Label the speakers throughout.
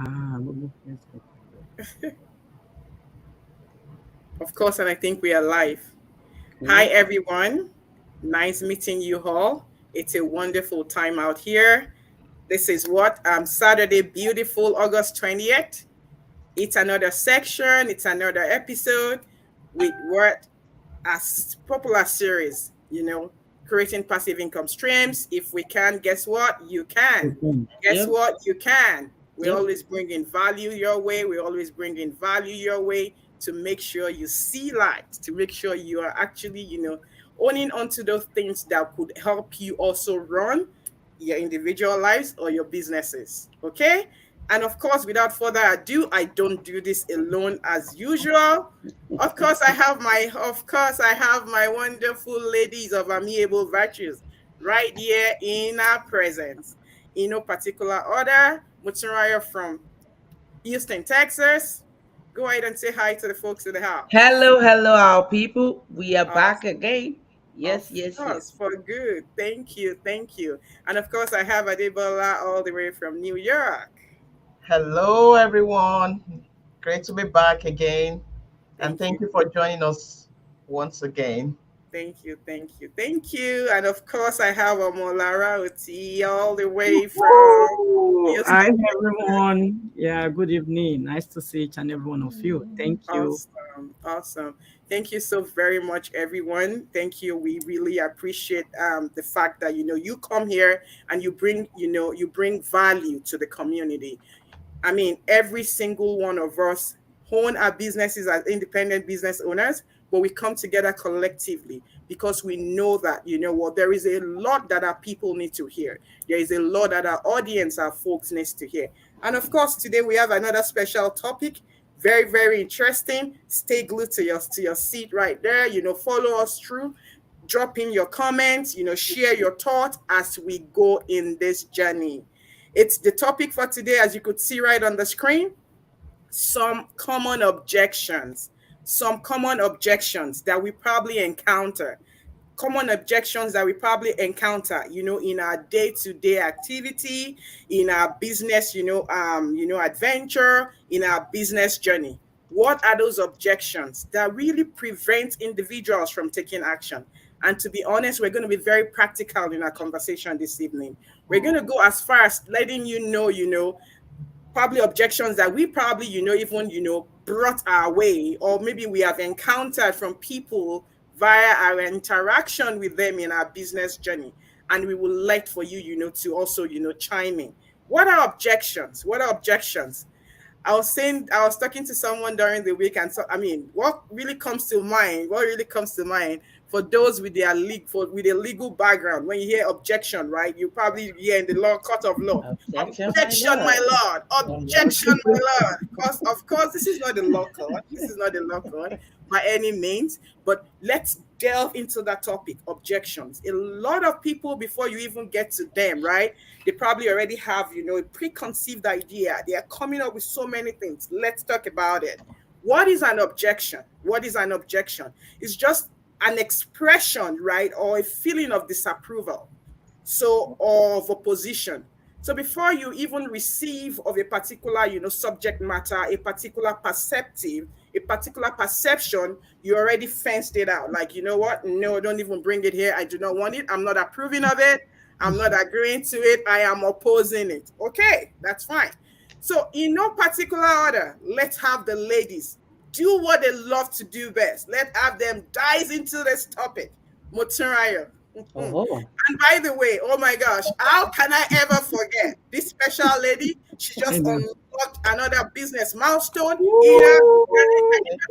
Speaker 1: Let's go.
Speaker 2: Of course, and I think we are live. Hi,
Speaker 1: Okay.
Speaker 2: everyone. Nice meeting you all. It's a wonderful time out here. This is what Saturday, beautiful August 20th. It's another section. It's another episode with what as popular series. Creating passive income streams. If we can, guess what? You can.
Speaker 1: Okay.
Speaker 2: Guess
Speaker 1: Yep.
Speaker 2: what? You can. We
Speaker 1: Yep.
Speaker 2: always bring in value your way. We always bring in value your way to make sure you see light, to make sure you are actually, owning onto those things that could help you also run your individual lives or your businesses. Okay. And of course, without further ado, I don't do this alone as usual. Of course, I have my wonderful ladies of amiable virtues right here in our presence. In no particular order, Mutsuraya from Houston, Texas. Go ahead and say hi to the folks in the house.
Speaker 3: Hello, hello, our people. We are back
Speaker 2: Awesome.
Speaker 3: again.
Speaker 2: Of
Speaker 3: Yes, yes,
Speaker 2: course,
Speaker 3: yes.
Speaker 2: for good. Thank you, thank you. And of course, I have Adebola all the way from New York.
Speaker 4: Hello, everyone. Great to be back again. And
Speaker 2: Thank you.
Speaker 4: thank you for joining us once again.
Speaker 2: Thank you, thank you, thank you. And of course, I have Omolara Oti all the way from
Speaker 1: Woo! Hi,
Speaker 2: Houston.
Speaker 1: everyone. Yeah, good evening. Nice to see each and every one of you. Thank you.
Speaker 2: Awesome, awesome. Thank you so very much, everyone. Thank you. We really appreciate the fact that you come here and you bring value to the community. I mean, every single one of us own our businesses as independent business owners, but we come together collectively because we know that, what, there is a lot that our people need to hear. There is a lot that our audience, our folks needs to hear. And of course, today we have another special topic. Very, very interesting. Stay glued to your seat right there. Follow us through. Drop in your comments, share your thoughts as we go in this journey. It's the topic for today, as you could see right on the screen. Some common objections. Some common objections that we probably encounter. Common objections that we probably encounter, in our day-to-day activity, in our business, adventure, in our business journey. What are those objections that really prevent individuals from taking action? And to be honest, we're going to be very practical in our conversation this evening. We're going to go as far as letting probably objections that we probably, even, brought our way, or maybe we have encountered from people via our interaction with them in our business journey. And we would like for you, to also, chime in. What are objections? What are objections? I was talking to someone during the week, and so I mean, what really comes to mind? What really comes to mind for those with with a legal background? When you hear objection, right? You probably hear in the law, court of law,
Speaker 3: Objection, my
Speaker 2: objection,
Speaker 3: lord.
Speaker 2: my lord, objection, my lord. Of course, this is not the law court. This is not the law court by any means. But let's delve into that topic, objections. A lot of people, before you even get to them, right? They probably already have, a preconceived idea. They are coming up with so many things. Let's talk about it. What is an objection? What is an objection? It's just an expression, right, or a feeling of disapproval, so of opposition. So before you even receive of a particular, subject matter, a particular perceptive, a particular perception, you already fenced it out. Like, you know what? No, don't even bring it here. I do not want it. I'm not approving of it. I'm not agreeing to it. I am opposing it. Okay, that's fine. So in no particular order, let's have the ladies do what they love to do best. Let's have them dive into this topic. Moturaya.
Speaker 3: Oh,
Speaker 2: And by the way, oh my gosh, how can I ever forget this special lady? She just
Speaker 1: Amen.
Speaker 2: unlocked another business milestone. Ina,
Speaker 1: Woo!
Speaker 2: can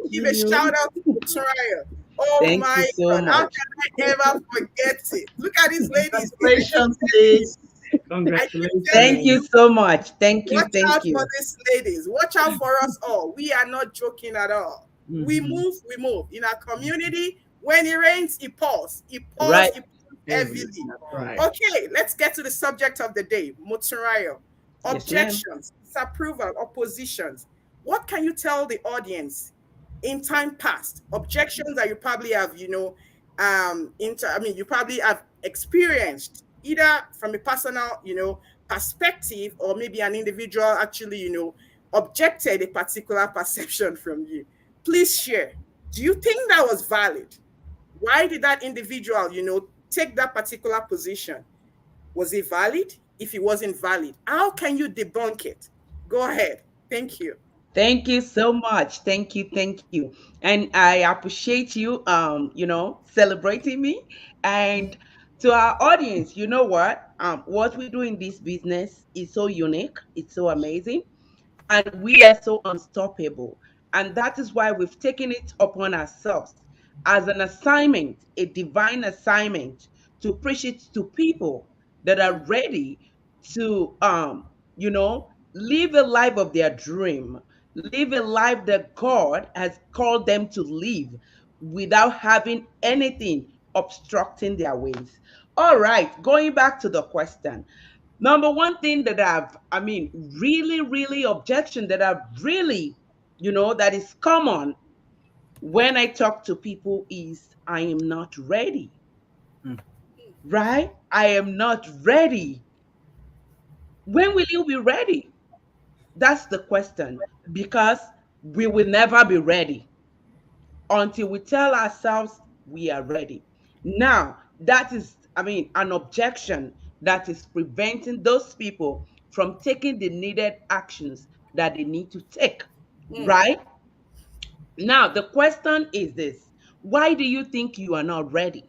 Speaker 2: I give a shout out to Soraya? Oh
Speaker 3: thank you
Speaker 2: my
Speaker 3: so
Speaker 2: God, how
Speaker 3: much.
Speaker 2: can I ever forget it? Look at these ladies.
Speaker 4: Congratulations, please.
Speaker 2: I keep telling
Speaker 3: Thank
Speaker 1: Congratulations.
Speaker 3: you so much. Thank you,
Speaker 2: watch
Speaker 3: thank
Speaker 2: out for
Speaker 3: you.
Speaker 2: these ladies. Watch out for us all. We are not joking at all. We
Speaker 1: Mhm.
Speaker 2: move, we move. In our community, when it rains, it pours. It pours,
Speaker 3: Right.
Speaker 2: it pours
Speaker 1: Heavy.
Speaker 2: heavily.
Speaker 1: That's right.
Speaker 2: Okay, let's get to the subject of the day, Motsurayo.
Speaker 3: Yes, ma'am.
Speaker 2: Objections, disapproval, oppositions. What can you tell the audience in time past? Objections that you probably have, you probably have experienced either from a personal, perspective, or maybe an individual actually, objected a particular perception from you. Please share. Do you think that was valid? Why did that individual, take that particular position? Was it valid? If it wasn't valid, how can you debunk it? Go ahead. Thank you.
Speaker 3: Thank you so much. Thank you. Thank you. And I appreciate you, celebrating me. And to our audience, you know what we do in this business is so unique. It's so amazing. And we are so unstoppable. And that is why we've taken it upon ourselves as an assignment, a divine assignment, to preach it to people that are ready to, live a life of their dream, live a life that God has called them to live without having anything obstructing their ways. All right, going back to the question. Number one thing that really, really objection that I've really, that is common when I talk to people is I am not ready.
Speaker 1: Mm.
Speaker 3: Right? I am not ready. When will you be ready? That's the question. Because we will never be ready until we tell ourselves we are ready. Now, that is, an objection that is preventing those people from taking the needed actions that they need to take,
Speaker 2: Mm,
Speaker 3: right? Now, the question is this: why do you think you are not ready?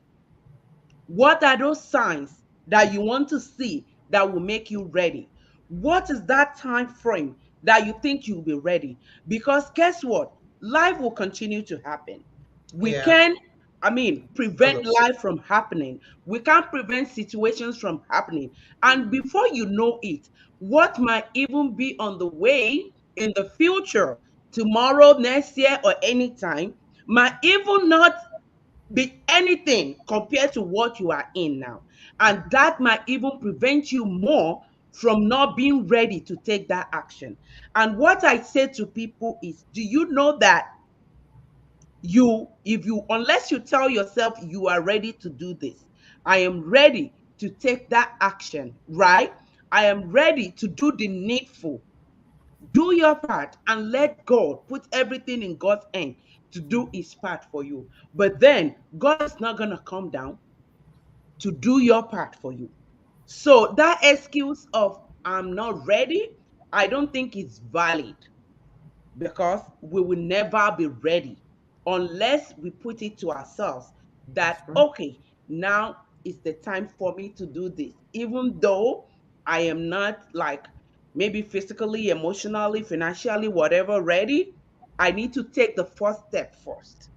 Speaker 3: What are those signs that you want to see that will make you ready? What is that time frame that you think you'll be ready? Because guess what? Life will continue to happen. We
Speaker 4: Yeah,
Speaker 3: can, prevent
Speaker 4: absolutely.
Speaker 3: life from happening. We can't prevent situations from happening. And before you know it, what might even be on the way in the future, tomorrow, next year, or anytime, might even not be anything compared to what you are in now. And that might even prevent you more from not being ready to take that action. And what I say to people is, do you know that unless you tell yourself you are ready to do this, I am ready to take that action, right? I am ready to do the needful. Do your part and let God put everything in God's hand to do his part for you. But then God is not going to come down to do your part for you. So that excuse of I'm not ready, I don't think it's valid, because we will never be ready unless we put it to ourselves
Speaker 1: That's
Speaker 3: that,
Speaker 1: right.
Speaker 3: okay, now is the time for me to do this. Even though I am not, like, maybe physically, emotionally, financially, whatever, ready, I need to take the first step first.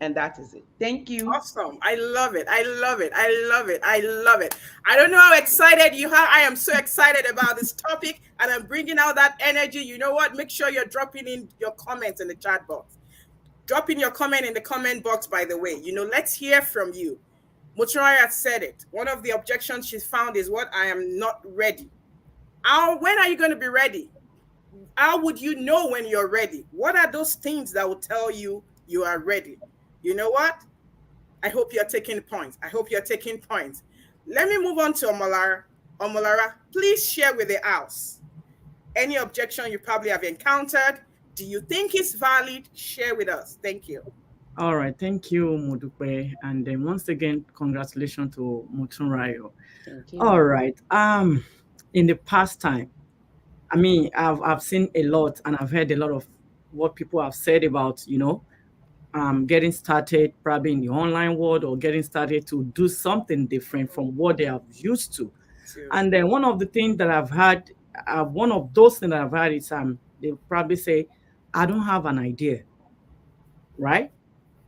Speaker 3: And that is it. Thank you.
Speaker 2: awesome. I love it. I love it. I love it. I love it. I don't know how excited you are. I am so excited about this topic, and I'm bringing out that energy. You know what? Make sure you're dropping in your comments in the chat box. Drop in your comment in the comment box, by the way. Let's hear from you. Muturaya said it. One of the objections she found is what? I am not ready. When are you going to be ready? How would you know when you're ready? What are those things that will tell you you are ready? You know what? I hope you're taking points. I hope you're taking points. Let me move on to Omolara. Omolara, please share with the house any objection you probably have encountered. Do you think it's valid? Share with us. Thank you.
Speaker 1: All right, thank you, Mudupe, and then once again, congratulations to Mutunrayo.
Speaker 3: Thank you.
Speaker 1: All right. In the past time, I've seen a lot, and I've heard a lot of what people have said about, getting started probably in the online world, or getting started to do something different from what they have used to. And then one of the things that I've had, one of those things that I've had is they probably say, I don't have an idea, right?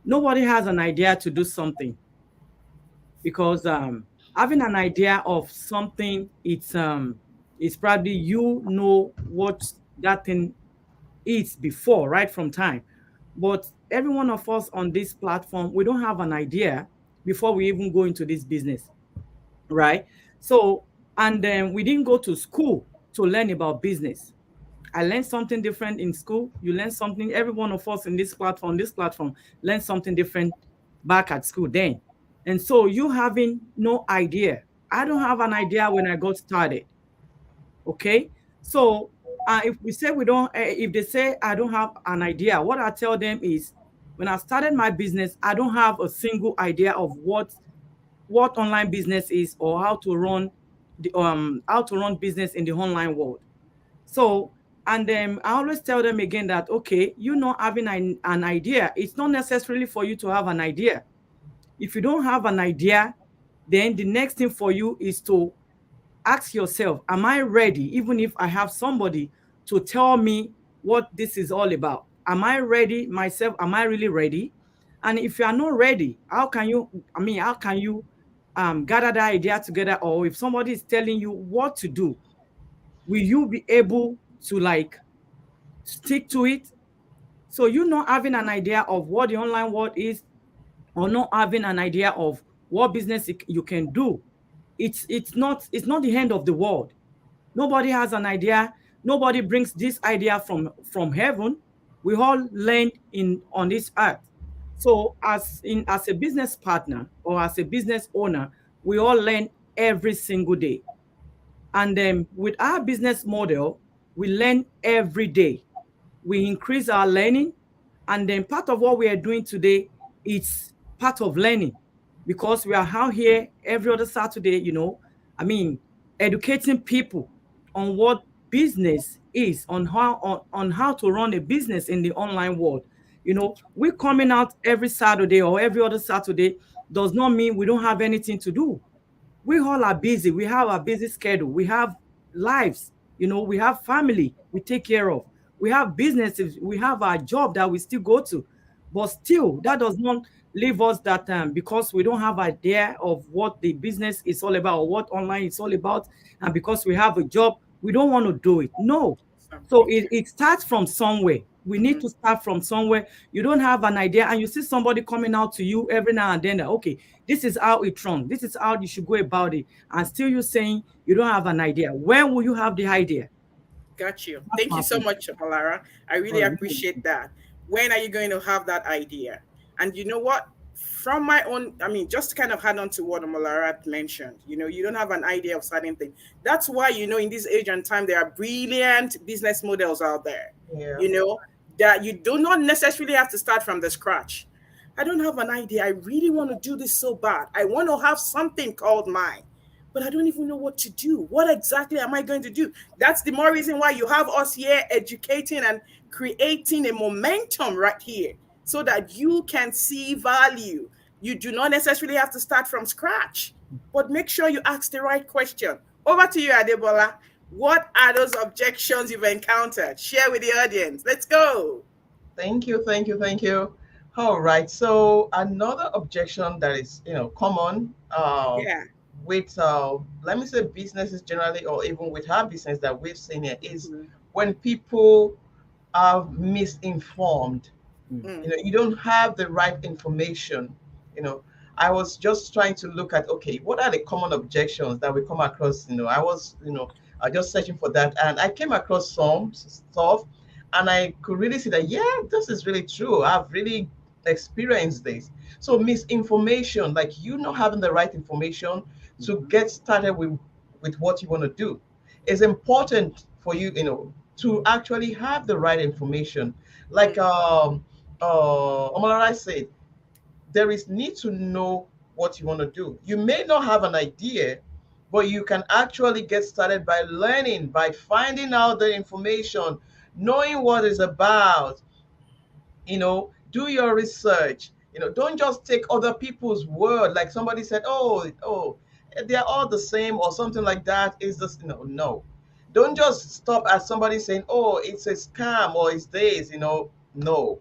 Speaker 1: Nobody has an idea to do something, because having an idea of something, it's probably what that thing is before, right from time. But every one of us on this platform, we don't have an idea before we even go into this business, right? So, and then we didn't go to school to learn about business. I learned something different in school. You learn something. Every one of us in this platform, learned something different back at school then. And so you having no idea. I don't have an idea when I got started. Okay, so if we say we don't, if they say I don't have an idea, what I tell them is, when I started my business, I don't have a single idea of what online business is, or how to run business in the online world. So, and then I always tell them again that, okay, you not having an idea, it's not necessarily for you to have an idea. If you don't have an idea, then the next thing for you is to ask yourself, am I ready? Even if I have somebody to tell me what this is all about, am I ready myself? Am I really ready? And if you are not ready, how can you, how can you gather that idea together? Or if somebody is telling you what to do, will you be able to like stick to it? So you not having an idea of what the online world is, or not having an idea of what business you can do, it's not the end of the world. Nobody has an idea. Nobody brings this idea from heaven. We all learn in on this earth. So as a business partner or as a business owner, we all learn every single day. And then with our business model, we learn every day. We increase our learning. And then part of what we are doing today is part of learning, because we are out here every other Saturday, I mean, educating people on what business is, on how to run a business in the online world. We coming out every Saturday or every other Saturday does not mean we don't have anything to do. We all are busy. We have a busy schedule. We have lives. We have family we take care of. We have businesses. We have our job that we still go to. But still, that does not leave us that because we don't have idea of what the business is all about or what online is all about, and because we have a job, we don't want to do it. No. So
Speaker 2: Thank you.
Speaker 1: it starts from somewhere. We need to start from somewhere. You don't have an idea, and you see somebody coming out to you every now and then that, okay, this is how it runs. This is how you should go about it. And still you're saying you don't have an idea. When will you have the idea?
Speaker 2: Got you.
Speaker 1: That's
Speaker 2: Thank you
Speaker 1: my
Speaker 2: so
Speaker 1: point.
Speaker 2: much, Alara. I
Speaker 1: All
Speaker 2: really
Speaker 1: right.
Speaker 2: appreciate that. When are you going to have that idea? And you know what? From my own, just to kind of add on to what Alara mentioned, you don't have an idea of certain things. That's why, in this age and time, there are brilliant business models out there,
Speaker 4: Yeah.
Speaker 2: you know, that you do not necessarily have to start from the scratch. I don't have an idea. I really want to do this so bad. I want to have something called mine, but I don't even know what to do. What exactly am I going to do? That's the more reason why you have us here educating and creating a momentum right here so that you can see value. You do not necessarily have to start from scratch, but make sure you ask the right question. Over to you, Adebola. What are those objections you've encountered? Share with the audience. Let's go.
Speaker 4: Thank you, thank you, thank you. All right. So another objection that is, common
Speaker 2: Yeah.
Speaker 4: with, let me say, businesses generally, or even with our business that we've seen here, is
Speaker 2: Mhm.
Speaker 4: when people are misinformed.
Speaker 2: Mm.
Speaker 4: You don't have the right information. you know I was just trying to look at, okay, what are the common objections that we come across. I was just searching for that, and I came across some stuff, and I could really see that, yeah, this is really true. I've really experienced this. So misinformation, like you not having the right information to get started with what you want to do, is important for you, to actually have the right information. Like
Speaker 2: Mm.
Speaker 4: Omalari said, there is need to know what you want to do. You may not have an idea, but you can actually get started by learning, by finding out the information, knowing what it's about. Do your research. Don't just take other people's word. Like somebody said, oh, they're all the same or something like that. Is this, no. Don't just stop at somebody saying, oh, it's a scam or it's this. No.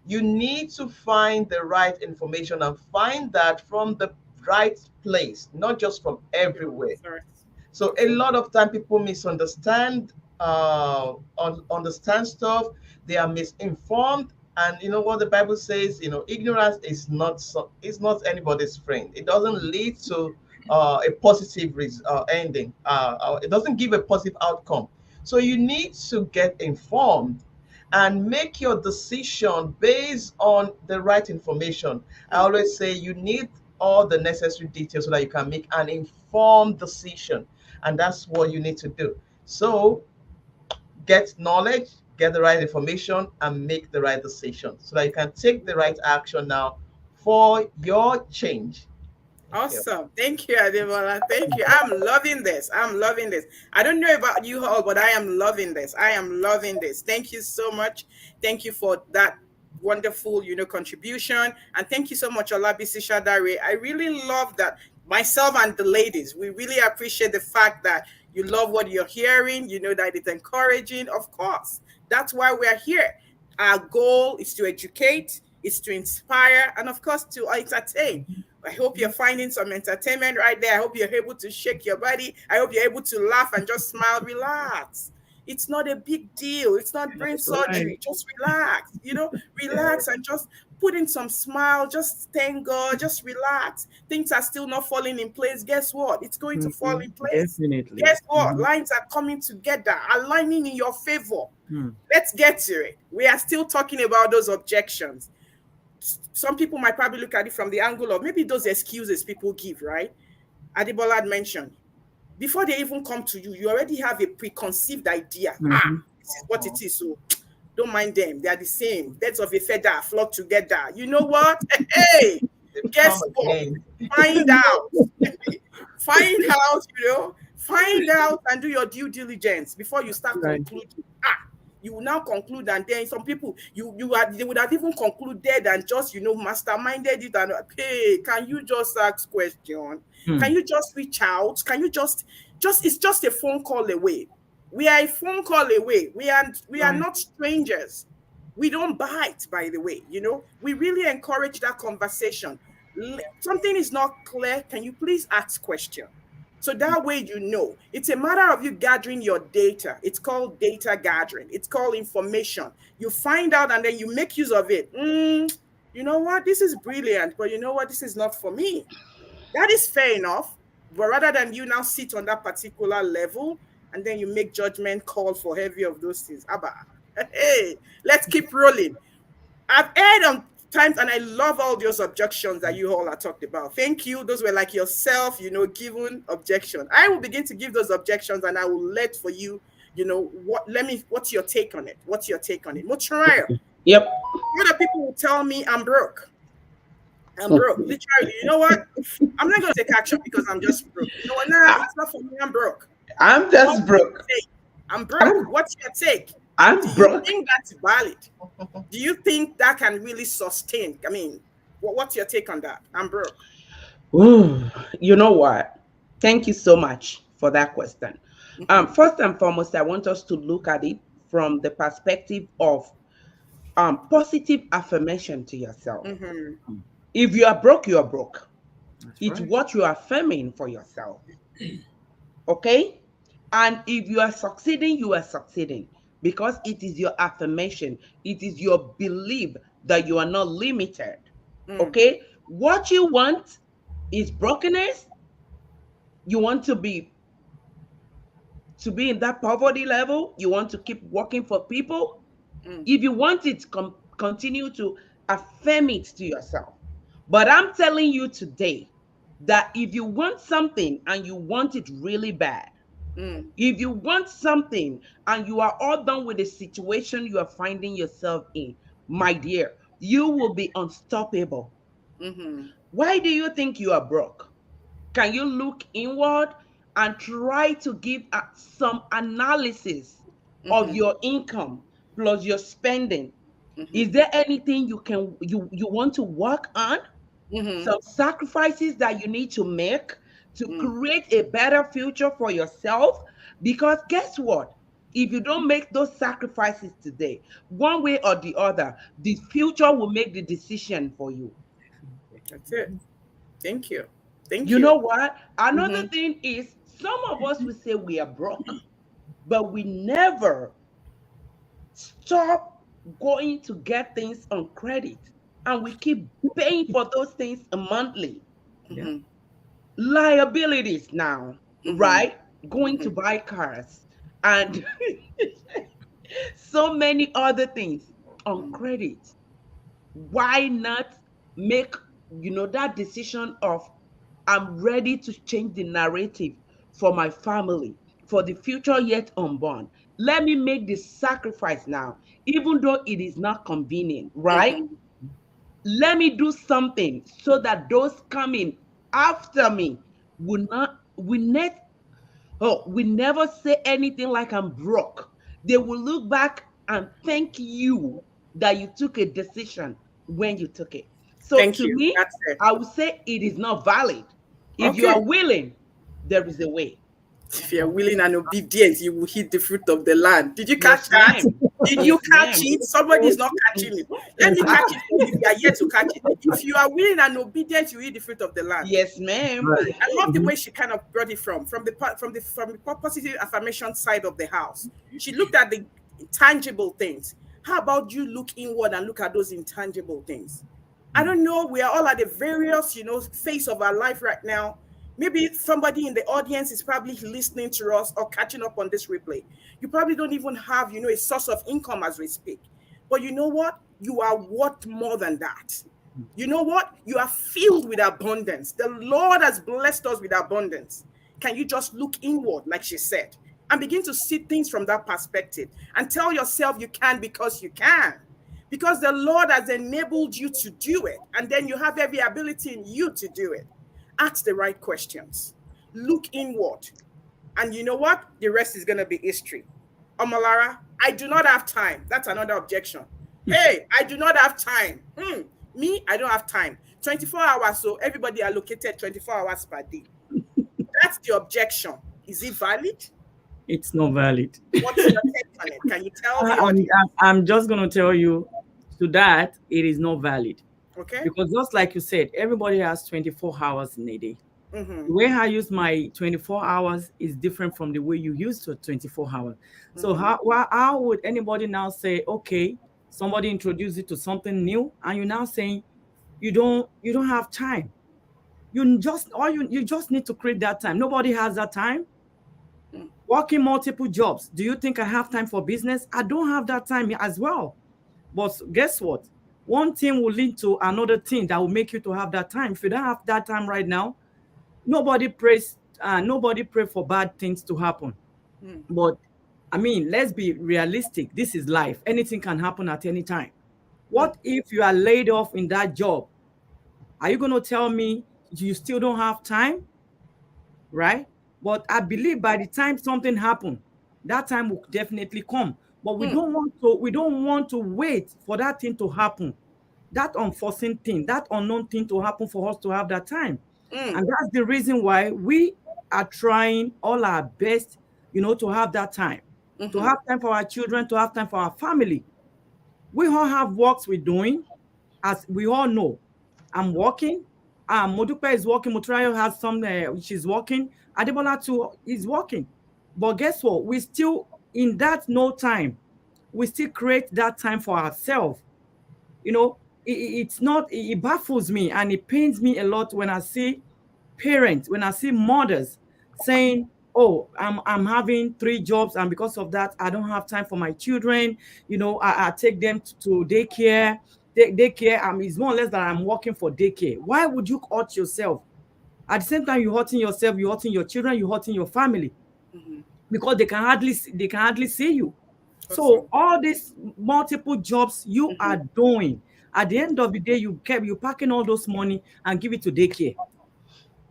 Speaker 4: You need to find the right information and find that from the right place, not just from
Speaker 2: Your
Speaker 4: everywhere.
Speaker 2: resource.
Speaker 4: So a
Speaker 2: Okay.
Speaker 4: lot of time people misunderstand, understand stuff. They are misinformed, and you know what the Bible says. Ignorance is not anybody's friend. It doesn't lead to a positive ending. It doesn't give a positive outcome. So you need to get informed and make your decision based on the right information. I
Speaker 2: Mm.
Speaker 4: always say you need all the necessary details so that you can make an informed decision, and that's what you need to do. So get knowledge, get the right information, and make the right decision so that you can take the right action now for your change. Thank you.
Speaker 2: Awesome. Thank you, Adebola. Thank you. I'm loving this. I'm loving this. I don't know about you all, but I am loving this. I am loving this. Thank you so much. Thank you for that wonderful, contribution. And thank you so much, Olabisi Shadare. I really love that. Myself and the ladies, we really appreciate the fact that you love what you're hearing, that it's encouraging. Of course, that's why we're here. Our goal is to educate, is to inspire, and of course, to entertain. I hope you're finding some entertainment right there. I hope you're able to shake your body. I hope you're able to laugh and just smile, relax. It's not a big deal. It's not brain
Speaker 1: That's right.
Speaker 2: surgery. Just relax, relax and just put in some smile. Just thank God. Just relax. Things are still not falling in place. Guess what? It's going to fall in place.
Speaker 1: Definitely.
Speaker 2: Guess what? Lines are coming together, aligning in your favor.
Speaker 1: Mm.
Speaker 2: Let's get to it. We are still talking about those objections. Some people might probably look at it from the angle of maybe those excuses people give, right? Adebola had mentioned, before they even come to you, you already have a preconceived idea. This is what it is. So don't mind them. They are the same. Birds of a feather flock together. You know what? Hey,
Speaker 4: They've
Speaker 2: guess
Speaker 4: come
Speaker 2: what?
Speaker 4: again.
Speaker 2: Find out. Find out and do your due diligence before you start
Speaker 1: Right.
Speaker 2: concluding. You will now conclude, and then some people they would have even concluded and just masterminded it and hey, can you just ask question? Can you just reach out? Can you just it's just a phone call away. We are a phone call away. We are not strangers. We don't bite, by the way. We really encourage that conversation. Something is not clear. Can you please ask question? So that way, it's a matter of you gathering your data. It's called data gathering. It's called information. You find out and then you make use of it. You know what? This is brilliant, but you know what? This is not for me. That is fair enough. But rather than you now sit on that particular level and then you make judgment call for heavy of those things. Abba. Hey, let's keep rolling. I've heard on times, and I love all those objections that you all are talked about. Thank you. Those were like yourself, given objection. I will begin to give those objections, and I will let for you, what's your take on it? What's your take on it? Mocharayo.
Speaker 3: Yep.
Speaker 2: Other people will tell me I'm broke. I'm broke. Literally, you know what? I'm not going to take action because I'm just broke. You know what? Nah, it's not for me. I'm broke.
Speaker 3: I'm just broke.
Speaker 2: I'm broke. What's your take?
Speaker 3: I'm
Speaker 2: Do you
Speaker 3: broke.
Speaker 2: think that's valid? Do you think that can really sustain? I mean, what's your take on that? I'm broke.
Speaker 3: Ooh, you know what? Thank you so much for that question. First and foremost, I want us to look at it from the perspective of positive affirmation to yourself.
Speaker 2: Mm-hmm.
Speaker 3: If you are broke, you are broke.
Speaker 1: That's
Speaker 3: It's
Speaker 1: right.
Speaker 3: what you are affirming for yourself. Okay? And if you are succeeding, you are succeeding because it is your affirmation. It is your belief that you are not limited. Okay? What you want is brokenness. You want to be in that poverty level. You want to keep working for people. If you want it, continue to affirm it to yourself. But I'm telling you today that if you want something and you want it really bad, if you want something and you are all done with the situation you are finding yourself in, my dear, you will be unstoppable. Why do you think you are broke? Can you look inward and try to give some analysis of your income plus your spending? Is there anything you want to work on? Some sacrifices that you need to make to create a better future for yourself? Because guess what? If you don't make those sacrifices today, one way or the other, the future will make the decision for you.
Speaker 2: That's it. Thank you. Thank
Speaker 3: You
Speaker 2: you.
Speaker 3: know what? Another thing is some of us will say we are broke, but we never stop going to get things on credit, and we keep paying for those things monthly.
Speaker 1: Yeah.
Speaker 3: Liabilities now, right? Going to buy cars and so many other things on credit. Why not make that decision of I'm ready to change the narrative for my family, for the future yet unborn. Let me make the sacrifice now, even though it is not convenient, right?
Speaker 2: Mhm.
Speaker 3: Let me do something so that those coming after me will never say anything like I'm broke. They will look back and thank you that you took a decision when you took it. So
Speaker 2: Thank
Speaker 3: to
Speaker 2: you.
Speaker 3: me,
Speaker 2: That's it.
Speaker 3: I would say it is not valid. If you
Speaker 2: Okay.
Speaker 3: are willing, there is a way.
Speaker 2: If you're willing and obedient, you will eat the fruit of the land. Did you catch
Speaker 3: Yes,
Speaker 2: that?
Speaker 3: ma'am.
Speaker 2: Did you
Speaker 3: Yes,
Speaker 2: catch
Speaker 3: ma'am.
Speaker 2: it? Somebody is not catching it. Let me catch it for you if you are yet to catch it. If you are willing and obedient, you eat the fruit of the land.
Speaker 3: Yes, ma'am.
Speaker 1: Right.
Speaker 2: I love the
Speaker 1: Mhm.
Speaker 2: way she kind of brought it from the positive affirmation side of the house. She looked at the tangible things. How about you look inward and look at those intangible things? I don't know. We are all at the various, phase of our life right now. Maybe somebody in the audience is probably listening to us or catching up on this replay. You probably don't even have, a source of income as we speak. But you know what? You are worth more than that. You know what? You are filled with abundance. The Lord has blessed us with abundance. Can you just look inward, like she said, and begin to see things from that perspective and tell yourself you can because you can? Because the Lord has enabled you to do it, and then you have every ability in you to do it. Ask the right questions, look inward, and you know what? The rest is going to be history. Omalara, I do not have time. That's another objection. Hey, I do not have time. Me, I don't have time. 24 hours, so everybody allocated 24 hours per day. That's the objection. Is it valid?
Speaker 1: It's not valid.
Speaker 2: What's your take on it? Can you tell the
Speaker 1: I'm,
Speaker 2: audience?
Speaker 1: I'm just going to tell you to that it is not valid
Speaker 2: Okay?
Speaker 1: because just like you said, everybody has 24 hours in a day.
Speaker 2: Mm-hmm.
Speaker 1: The way I use my 24 hours is different from the way you use your 24 hours. So
Speaker 2: Mm-hmm.
Speaker 1: how would anybody now say, okay, somebody introduced you to something new and you're now saying you don't have time. You just need to create that time. Nobody has that time.
Speaker 2: Mm.
Speaker 1: Working multiple jobs. Do you think I have time for business? I don't have that time as well. But guess what? One thing will lead to another thing that will make you to have that time. If you don't have that time right now, nobody pray for bad things to happen.
Speaker 2: Mm.
Speaker 1: But I mean, let's be realistic. This is life. Anything can happen at any time.
Speaker 2: Mm.
Speaker 1: What if you are laid off in that job? Are you going to tell me you still don't have time? Right? But I believe by the time something happens, that time will definitely come. But we
Speaker 2: Mm.
Speaker 1: don't want to wait for that thing to happen, that unforeseen thing, that unknown thing to happen for us to have that time.
Speaker 2: Mm.
Speaker 1: And that's the reason why we are trying all our best, to have that time, to
Speaker 2: Mm-hmm.
Speaker 1: have time for our children, to have time for our family. We all have works we're doing, as we all know. I'm working. Modupe is working. Mutrayo has some. She's working. Adebola too is working. But guess what? We still in that no time. We still create that time for ourselves. It's not. It baffles me and it pains me a lot when I see parents, when I see mothers saying, "Oh, I'm having three jobs, and because of that, I don't have time for my children. I take them to daycare. Daycare, it's more or less that I'm working for daycare. Why would you hurt yourself? At the same time, you're hurting yourself, you're hurting your children, you're hurting your family
Speaker 2: Mm-hmm.
Speaker 1: because they can hardly see you. So
Speaker 2: Awesome.
Speaker 1: all these multiple jobs you
Speaker 2: Mm-hmm.
Speaker 1: are doing, at the end of the day, you packing all those money and give it to daycare.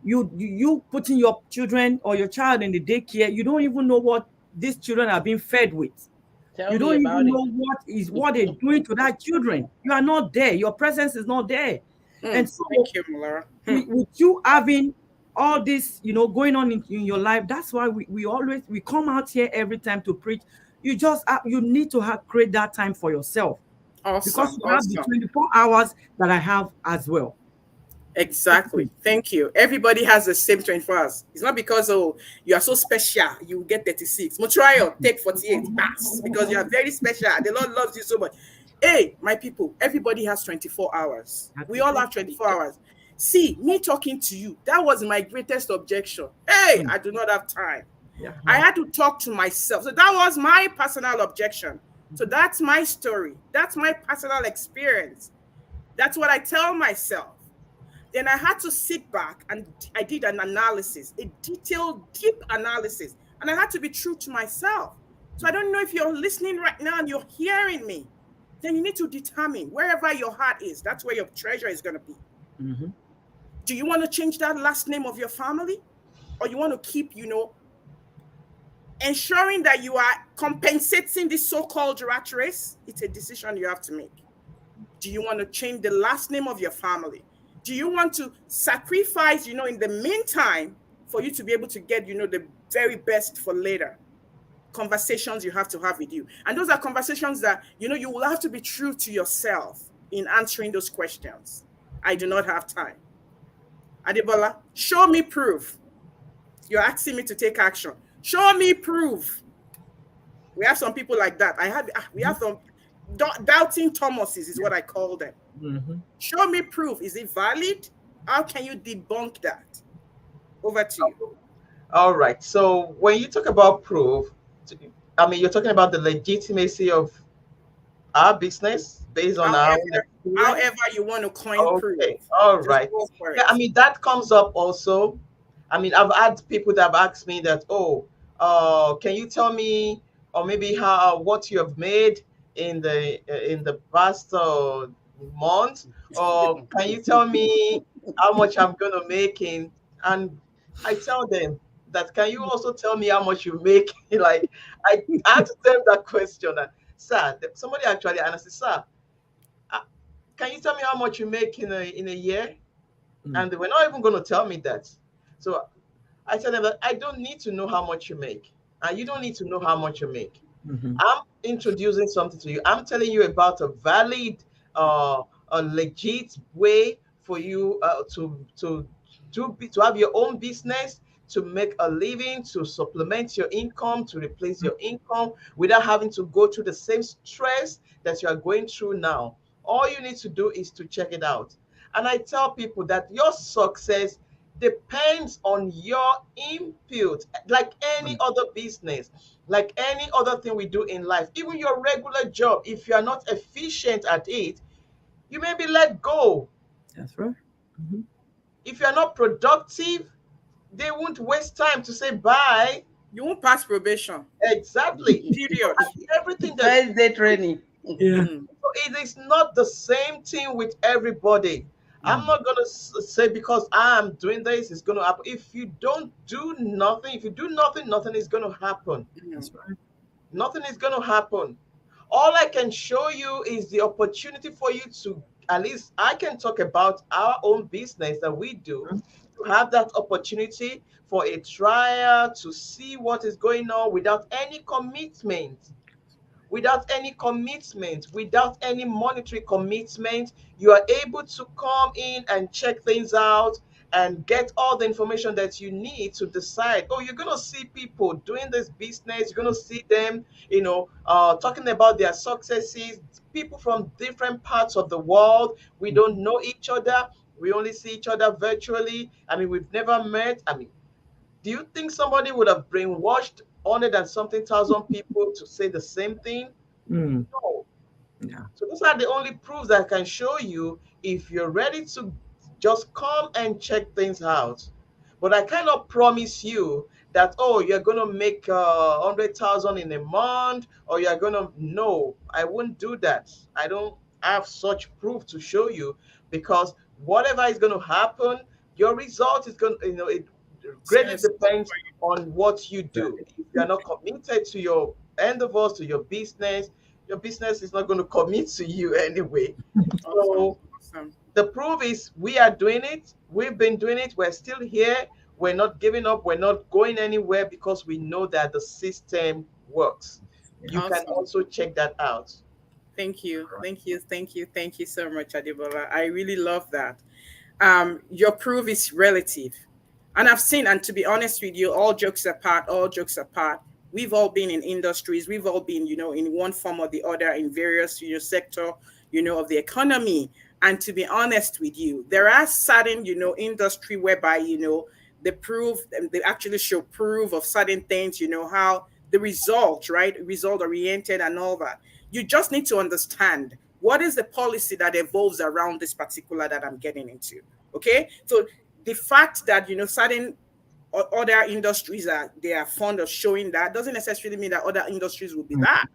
Speaker 1: You putting your children or your child in the daycare, you don't even know what these children are being fed with.
Speaker 3: Tell
Speaker 1: You
Speaker 3: me
Speaker 1: don't even
Speaker 3: about it.
Speaker 1: know what they're doing to that children. You are not there. Your presence is not there. And so
Speaker 2: Thank you, Malara.
Speaker 1: with you having all this, going on in your life, that's why we come out here every time to preach. You need to create that time for yourself because
Speaker 2: Awesome.
Speaker 1: you have the
Speaker 2: Awesome.
Speaker 1: 24 hours that I have as well. Thank
Speaker 2: Exactly.
Speaker 1: you.
Speaker 2: Thank you. Everybody has the same 24 hours. It's not because, oh, you are so special, you will get 36. Motrial, take 48, pass, because you are very special. The Lord loves you so much. Hey, my people, everybody has 24 hours. We all have 24 hours. See, me talking to you, that was my greatest objection. Hey,
Speaker 1: Mm.
Speaker 2: I do not have time.
Speaker 1: Yeah.
Speaker 2: I had to talk to myself. So that was my personal objection. So that's my story. That's my personal experience. That's what I tell myself. Then I had to sit back and I did an analysis, a detailed, deep analysis. And I had to be true to myself. So I don't know if you're listening right now and you're hearing me. Then you need to determine wherever your heart is, that's where your treasure is going to be.
Speaker 1: Mm-hmm.
Speaker 2: Do you want to change that last name of your family? Or you want to keep, ensuring that you are compensating this so-called rat race? It's a decision you have to make. Do you want to change the last name of your family? Do you want to sacrifice, in the meantime, for you to be able to get, the very best for later? Conversations you have to have with you. And those are conversations that, you will have to be true to yourself in answering those questions. I do not have time. Adebola, show me proof. You're asking me to take action. Show me proof. We have some people like that. We have some doubting Thomases is what I call them.
Speaker 1: Mm-hmm.
Speaker 2: Show me proof. Is it valid? How can you debunk that? Over to you.
Speaker 4: All right. So when you talk about proof, I mean, you're talking about the legitimacy of our business based on our own experience.
Speaker 2: However you want to coin proof.
Speaker 4: Okay. All
Speaker 2: Just
Speaker 4: right.
Speaker 2: go for
Speaker 4: Yeah,
Speaker 2: it.
Speaker 4: I mean, that comes up also. I mean, I've had people that have asked me that, oh, can you tell me, or maybe how what you have made in the past month, or can you tell me how much I'm gonna make in? And I tell them that, can you also tell me how much you make? Like I asked them that question, and sir, somebody actually, and I said, sir, uh, can you tell me how much you make in a year?
Speaker 1: Mm.
Speaker 4: And they were not even going to tell me that. So I tell them that I don't need to know how much you make, and you don't need to know how much you make.
Speaker 1: Mm-hmm.
Speaker 4: I'm introducing something to you. I'm telling you about a valid, a legit way for you to have your own business, to make a living, to supplement your income, to replace your income without having to go through the same stress that you are going through now. All you need to do is to check it out. And I tell people that your success depends on your input, like any other business, like any other thing we do in life, even your regular job. If you are not efficient at it, you may be let go.
Speaker 1: That's right. Mm-hmm.
Speaker 4: If you are not productive, they won't waste time to say bye.
Speaker 2: You won't pass probation.
Speaker 4: Exactly. So
Speaker 2: Period.
Speaker 4: everything that
Speaker 3: First day training.
Speaker 1: Yeah.
Speaker 2: Mm.
Speaker 4: so it is not the same thing with everybody. I'm not going to say because I'm doing this, it's going to happen. If you don't do nothing, if you do nothing, nothing is going to happen.
Speaker 1: That's right.
Speaker 4: Nothing is going to happen. All I can show you is the opportunity for you to, at least I can talk about our own business that we do, to have that opportunity for a trial to see what is going on without any commitment. Without any monetary commitment, you are able to come in and check things out and get all the information that you need to decide. Oh, you're going to see people doing this business. You're going to see them, talking about their successes, people from different parts of the world. We don't know each other. We only see each other virtually. I mean, we've never met. I mean, do you think somebody would have brainwashed 100 and something thousand people to say the same thing?
Speaker 1: Mm.
Speaker 4: No.
Speaker 1: Yeah.
Speaker 4: So those are the only proofs that I can show you if you're ready to just come and check things out. But I cannot promise you that, oh, you're gonna make 100,000 in a month, or you're gonna. No, I won't do that. I don't have such proof to show you, because whatever is gonna happen, your result is gonna, it greatly
Speaker 2: Yes.
Speaker 4: depends on what you do. If you're not committed to your endeavors, to your business is not going to commit to you anyway.
Speaker 2: Awesome.
Speaker 4: So
Speaker 2: Awesome.
Speaker 4: the proof is we are doing it. We've been doing it. We're still here. We're not giving up. We're not going anywhere, because we know that the system works. You can
Speaker 2: Awesome.
Speaker 4: also check that out.
Speaker 2: Thank you. Thank you. Thank you. Thank you so much, Adebola. I really love that. Your proof is relative. And I've seen, and to be honest with you, all jokes apart, we've all been in industries, we've all been, in one form or the other in various, sector, of the economy. And to be honest with you, there are certain, industry whereby, they actually show proof of certain things, how the result, right? Result oriented and all that. You just need to understand what is the policy that evolves around this particular that I'm getting into. Okay. So the fact that, certain other industries are they are fond of showing that doesn't necessarily mean that other industries will be that.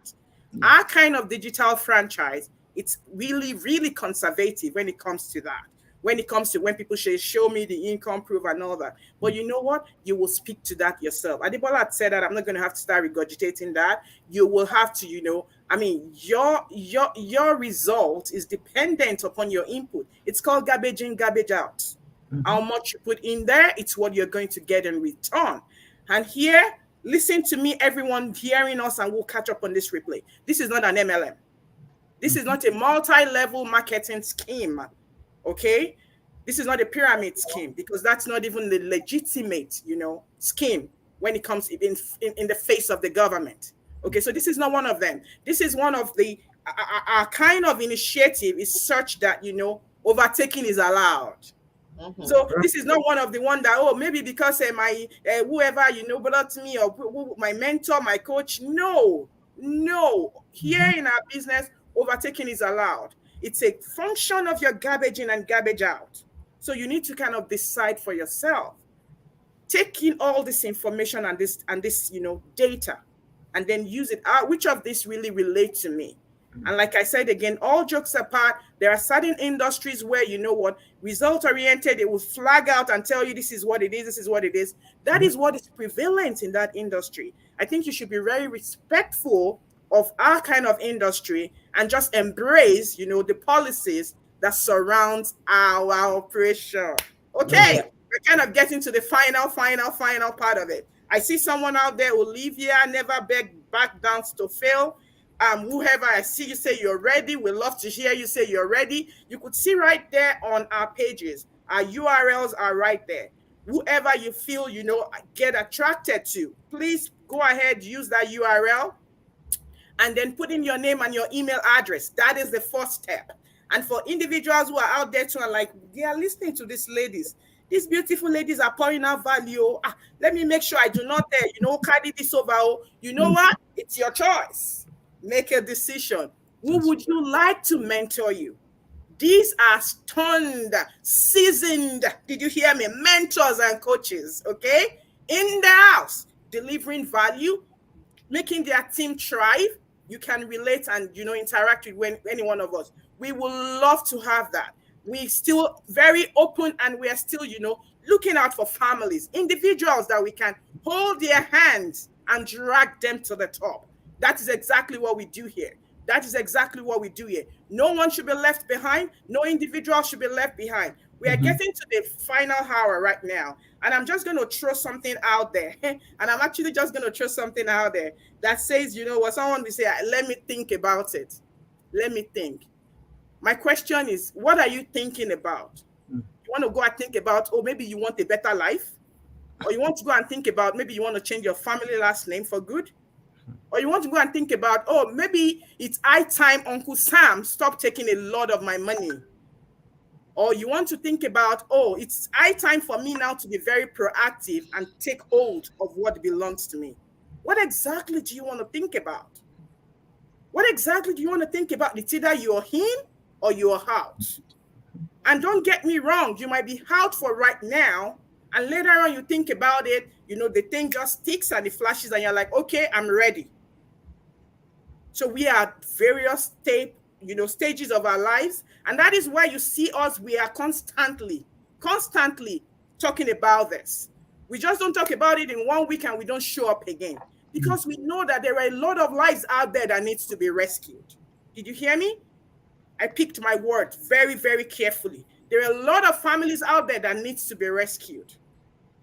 Speaker 2: Our kind of digital franchise, it's really, really conservative when it comes to that. When it comes to when people say, show me the income proof and all that. But you know what? You will speak to that yourself. Adibola had said that I'm not going to have to start regurgitating that. You will have to, I mean, your result is dependent upon your input. It's called garbage in, garbage out. How much you put in there, it's what you're going to get in return. And here, listen to me, everyone hearing us, and we'll catch up on this replay. This is not an MLM. This is not a multi-level marketing scheme. Okay? This is not a pyramid scheme, because that's not even the legitimate, scheme when it comes in the face of the government. Okay, so this is not one of them. This is one of the our kind of initiative is such that overtaking is allowed. So this is not one of the one that maybe because my whoever brought me or my mentor, my coach. No. Here in our business, overtaking is allowed. It's a function of your garbage in and garbage out. So you need to kind of decide for yourself. Take in all this information and this data, and then use it out. Which of this really relate to me? And like I said again, all jokes apart, there are certain industries where result oriented, it will flag out and tell you this is what it is, this is what it is. That is what is prevalent in that industry. I think you should be very respectful of our kind of industry and just embrace, the policies that surround our operation. Okay, we're kind of getting to the final part of it. I see someone out there, Olivia, never back down to fail. Whoever I see you say you're ready, we love to hear you say you're ready. You could see right there on our pages. Our URLs are right there. Whoever you feel, get attracted to, please go ahead, use that URL, and then put in your name and your email address. That is the first step. And for individuals who are out there too, and like, they are listening to these ladies. These beautiful ladies are pouring out value. Let me make sure I do not, carry this over. You know what? It's your choice. Make a decision. Who would you like to mentor you? These are stunned, seasoned, did you hear me? Mentors and coaches, okay? In the house, delivering value, making their team thrive. You can relate and, interact with any one of us. We would love to have that. We're still very open, and we are still, looking out for families, individuals that we can hold their hands and drag them to the top. That is exactly what we do here. No one should be left behind. No individual should be left behind. We are getting to the final hour right now. And I'm just going to throw something out there. And I'm actually just going to throw something out there that says, what someone will say, let me think about it. Let me think. My question is, what are you thinking about? You want to go and think about, maybe you want a better life? Or you want to go and think about, maybe you want to change your family last name for good? Or you want to go and think about, maybe it's high time Uncle Sam stopped taking a lot of my money. Or you want to think about, it's high time for me now to be very proactive and take hold of what belongs to me. What exactly do you want to think about? What exactly do you want to think about? It's either you're in or you're out. And don't get me wrong, you might be out for right now, and later on you think about it, the thing just sticks and it flashes and you're like, okay, I'm ready. So we are at various stages of our lives. And that is why you see us, we are constantly talking about this. We just don't talk about it in 1 week and we don't show up again. Because we know that there are a lot of lives out there that needs to be rescued. Did you hear me? I picked my words very, very carefully. There are a lot of families out there that needs to be rescued.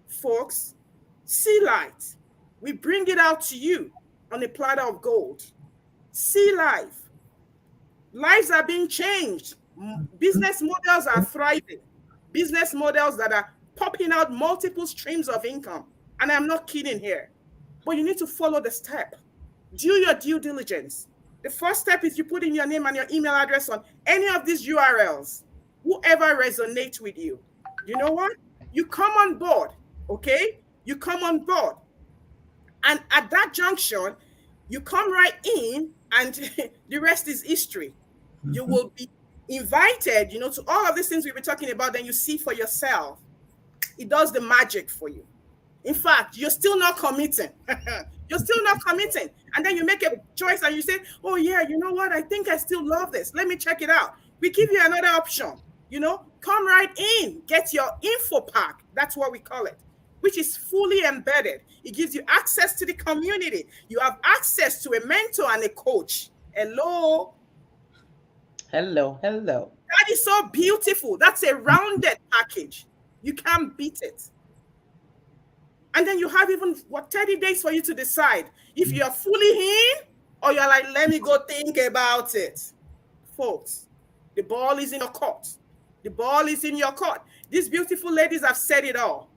Speaker 2: Folks, see light. We bring it out to you on a platter of gold. See life. Lives are being changed. Business models are thriving. Business models that are popping out multiple streams of income. And I'm not kidding here. But you need to follow the step. Do your due diligence. The first step is you put in your name and your email address on any of these URLs. Whoever resonates with you. You know what? You come on board, okay? You come on board. And at that junction, you come right in and the rest is history. You will be invited, to all of these things we've been talking about, then you see for yourself. It does the magic for you. In fact, you're still not committing. You're still not committing. And then you make a choice and you say, oh, yeah, you know what? I think I still love this. Let me check it out. We give you another option. Come right in, get your info pack. That's what we call it, which is fully embedded. It gives you access to the community. You have access to a mentor and a coach. Hello.
Speaker 3: Hello, hello.
Speaker 2: That is so beautiful. That's a rounded package. You can't beat it. And then you have even 30 days for you to decide if you're fully in or you're like, let me go think about it. Folks, the ball is in your court. The ball is in your court. These beautiful ladies have said it all.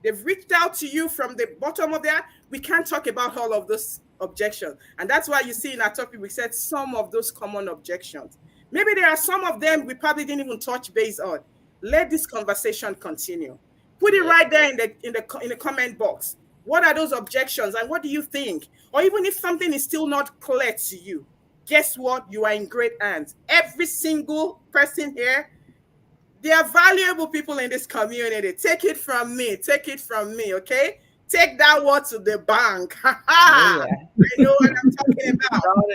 Speaker 2: They've reached out to you from the bottom of their. We can't talk about all of those objections. And that's why you see in our topic, we said some of those common objections. Maybe there are some of them we probably didn't even touch base on. Let this conversation continue. Put it right there in the comment box. What are those objections and what do you think? Or even if something is still not clear to you, guess what? You are in great hands. Every single person here, they are valuable people in this community. Take it from me. Take it from me, okay? Take that word to the bank. I know what I'm talking about.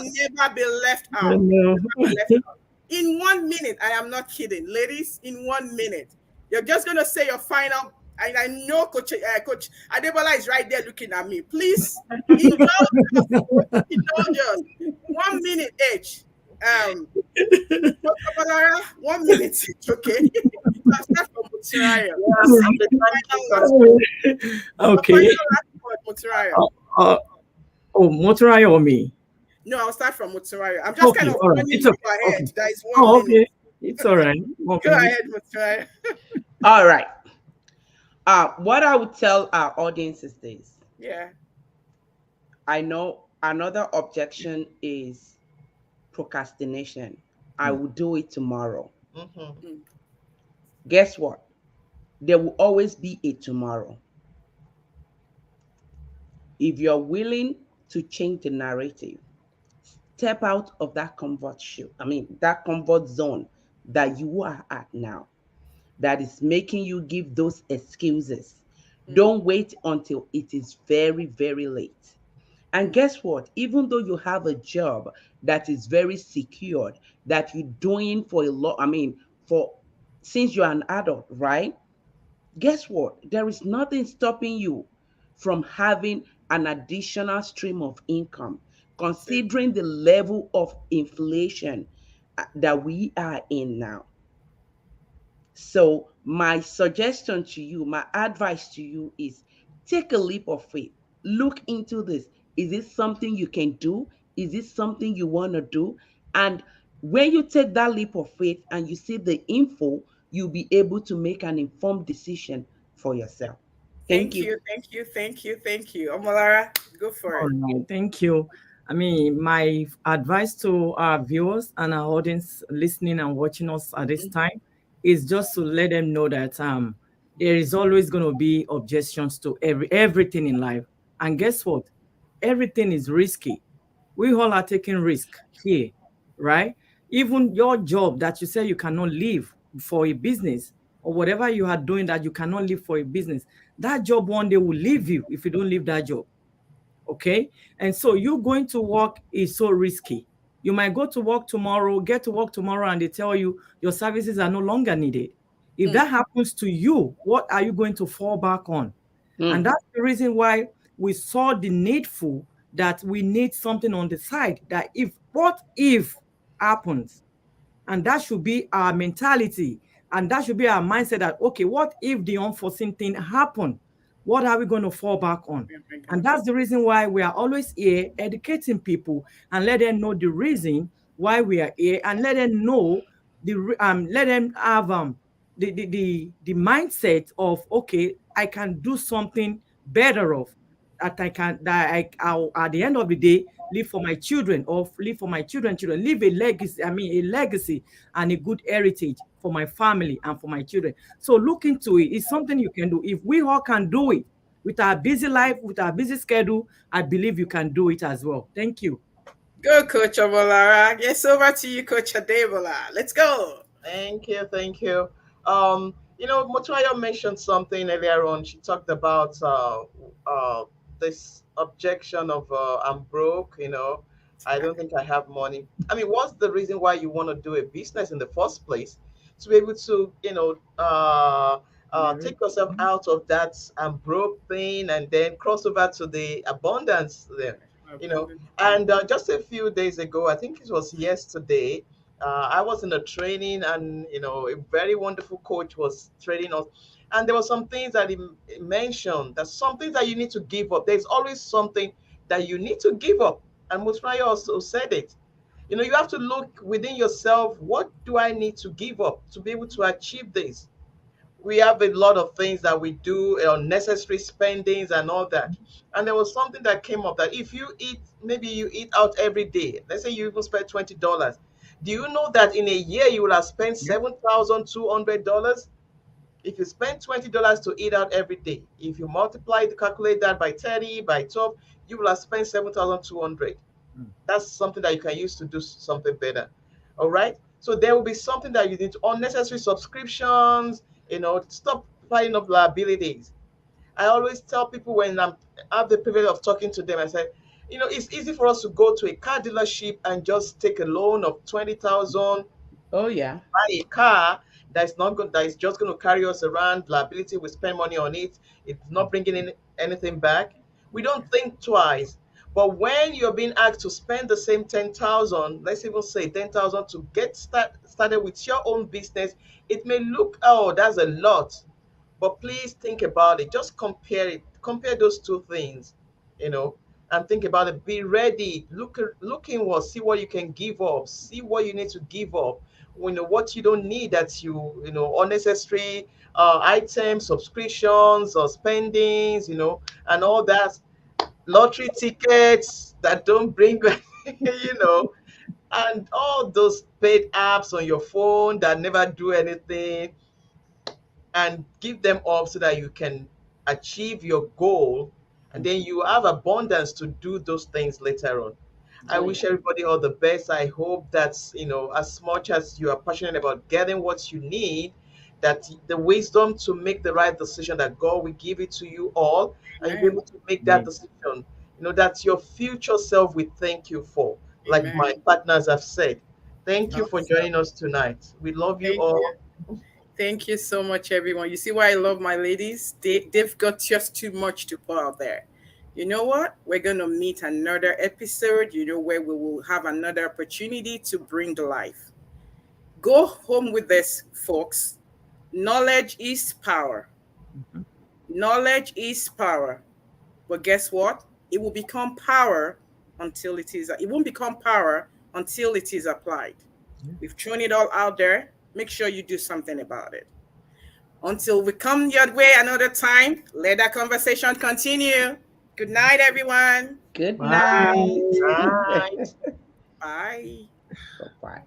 Speaker 2: Never be left out. Never be left out. In 1 minute, I am not kidding. Ladies, in 1 minute, you're just going to say your final. And I know Coach Adebola is right there looking at me. Please, indulge us. Indulge us. 1 minute each. 1 minute each, okay? I'll start from Mutiraya.
Speaker 1: Okay. Mutiraya or me?
Speaker 2: No, I'll start from Mutiraya. I'm just kind of running you ahead.
Speaker 1: Okay.
Speaker 2: That is 1 minute.
Speaker 1: Okay. It's all right.
Speaker 2: Go ahead, Mutiraya.
Speaker 3: All right. What I would tell our audience is this.
Speaker 2: Yeah.
Speaker 3: I know another objection is procrastination. I will do it tomorrow.
Speaker 4: Mm-hmm.
Speaker 3: Guess what? There will always be a tomorrow. If you're willing to change the narrative, step out of that that comfort zone that you are at now, that is making you give those excuses. Don't wait until it is very, very late. And guess what? Even though you have a job that is very secured, that you're doing for a lot, since you're an adult, right? Guess what? There is nothing stopping you from having an additional stream of income, considering the level of inflation that we are in now. So my suggestion to you, my advice to you is take a leap of faith. Look into this. Is it something you can do? Is it something you want to do? And when you take that leap of faith and you see the info, you'll be able to make an informed decision for yourself. Thank you.
Speaker 2: Thank you. Omolara, go for it.
Speaker 1: All right. Thank you. My advice to our viewers and our audience listening and watching us at this time is just to let them know that there is always going to be objections to everything in life. And guess what? Everything is risky. We all are taking risk here, right? Even your job that you say you cannot leave for a business or whatever you are doing that you cannot leave for a business, that job one day will leave you if you don't leave that job. Okay? And so you going to work is so risky. You might go to work tomorrow, get to work tomorrow, and they tell you your services are no longer needed. If that happens to you, what are you going to fall back on? And that's the reason why we saw the needful that we need something on the side that what if happens? And that should be our mentality. And that should be our mindset that, okay, what if the unforeseen thing happened? What are we going to fall back on? And that's the reason why we are always here educating people and let them know the reason why we are here and let them know let them have the mindset of, okay, I can do something better of I'll at the end of the day live for my children or live for my children, leave a legacy and a good heritage for my family and for my children. So look into it. It's something you can do. If we all can do it with our busy life, with our busy schedule, I believe you can do it as well. Thank you.
Speaker 2: Go, Coach Omolara. Yes, over to you, Coach Adebola. Let's go.
Speaker 4: Thank you. Motoya mentioned something earlier on. She talked about this objection of I'm broke. I don't think I have money. I mean, what's the reason why you want to do a business in the first place? To be able to,
Speaker 1: Very.
Speaker 4: take yourself out of that I'm broke thing and then cross over to the abundance there. You know,
Speaker 2: Abundant.
Speaker 4: and just a few days ago, I think it was yesterday, I was in a training, and a very wonderful coach was training us, and there were some things that he mentioned. That some things that you need to give up. There's always something that you need to give up, and Musraya also said it. You have to look within yourself. What do I need to give up to be able to achieve this? We have a lot of things that we do, unnecessary spendings and all that. And there was something that came up that if you eat, maybe you eat out every day. Let's say you even spend $20. Do you know that in a year you will have spent
Speaker 1: Yeah.
Speaker 4: $7,200? If you spend $20 to eat out every day, if you calculate that by 30, by 12, you will have spent 7,200.
Speaker 1: Mm.
Speaker 4: That's something that you can use to do something better. All right. So there will be something that you need to unnecessary subscriptions, stop piling up liabilities. I always tell people when I have the privilege of talking to them, I say, it's easy for us to go to a car dealership and just take a loan of 20,000,
Speaker 3: Oh yeah.
Speaker 4: buy a car that is just going to carry us around. Liability, we spend money on it. It's not bringing in anything back. We don't think twice. But when you're being asked to spend the same 10,000, let's even say 10,000 to get started with your own business, it may look, oh, that's a lot. But please think about it. Just compare it. Compare those two things, you know, and think about it. Be ready. Look inward. See what you can give up. See what you need to give up. What you don't need, that unnecessary items, subscriptions or spendings, and all that. Lottery tickets that don't bring, you know, and all those paid apps on your phone that never do anything, and give them up so that you can achieve your goal, and then you have abundance to do those things later on. I
Speaker 3: Oh
Speaker 4: wish
Speaker 3: yeah.
Speaker 4: everybody all the best. I hope that, as much as you are passionate about getting what you need, that the wisdom to make the right decision, that God will give it to you all, and you'll be
Speaker 2: Amen.
Speaker 4: able to make that
Speaker 1: Amen.
Speaker 4: decision, that your future self will thank you for, like
Speaker 2: Amen.
Speaker 4: my partners have said. Thank you for
Speaker 2: Awesome.
Speaker 4: joining us tonight. We love you
Speaker 2: Thank you.
Speaker 4: all.
Speaker 2: Thank you so much, everyone. You see why I love my ladies? They've got just too much to put out there. You know what? We're going to meet another episode, where we will have another opportunity to bring life. Go home with this, folks. Knowledge is power.
Speaker 1: Mhm.
Speaker 2: Knowledge is power. But guess what? It will become power it won't become power until it is applied.
Speaker 1: Yeah.
Speaker 2: We've thrown it all out there. Make sure you do something about it. Until we come your way another time, let that conversation continue. Good night, everyone.
Speaker 3: Good
Speaker 1: Bye.
Speaker 3: night.
Speaker 4: Right.
Speaker 2: Bye.
Speaker 3: Bye bye.